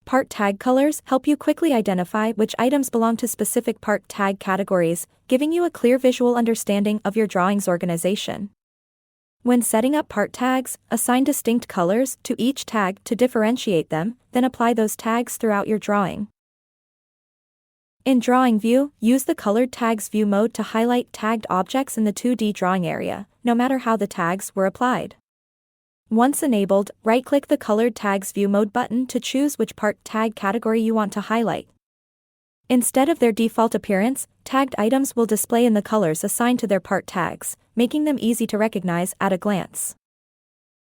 Part tag colors help you quickly identify which items belong to specific part tag categories, giving you a clear visual understanding of your drawing's organization. When setting up part tags, assign distinct colors to each tag to differentiate them, then apply those tags throughout your drawing. In Drawing View, use the Colored Tags View mode to highlight tagged objects in the 2D drawing area, no matter how the tags were applied. Once enabled, right-click the Colored Tags View mode button to choose which part tag category you want to highlight. Instead of their default appearance, tagged items will display in the colors assigned to their part tags, making them easy to recognize at a glance.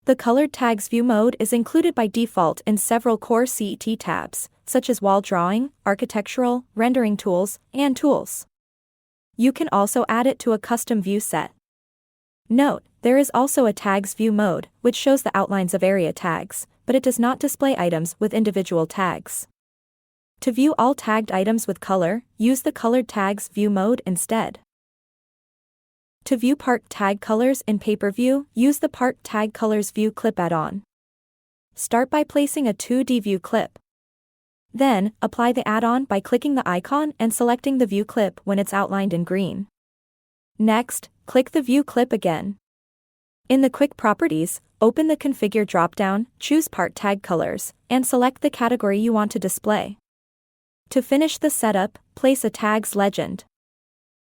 The Colored Tags View mode is included by default in several core CET tabs, such as Wall Drawing, Architectural, Rendering Tools, and Tools. You can also add it to a custom view set. Note, there is also a Tags View mode, which shows the outlines of area tags, but it does not display items with individual tags. To view all tagged items with color, use the Colored Tags View mode instead. To view part tag colors in Paper View, use the Part Tag Colors View clip add-on. Start by placing a 2D view clip. Then, apply the add-on by clicking the icon and selecting the view clip when it's outlined in green. Next, click the view clip again. In the Quick Properties, open the Configure drop-down, choose Part Tag Colors, and select the category you want to display. To finish the setup, place a tag's legend.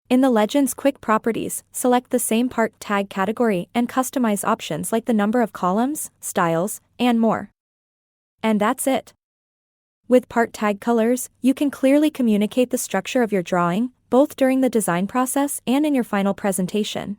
In the Legend's Quick Properties, select the same part tag category and customize options like the number of columns, styles, and more. And that's it. With part tag colors, you can clearly communicate the structure of your drawing, both during the design process and in your final presentation.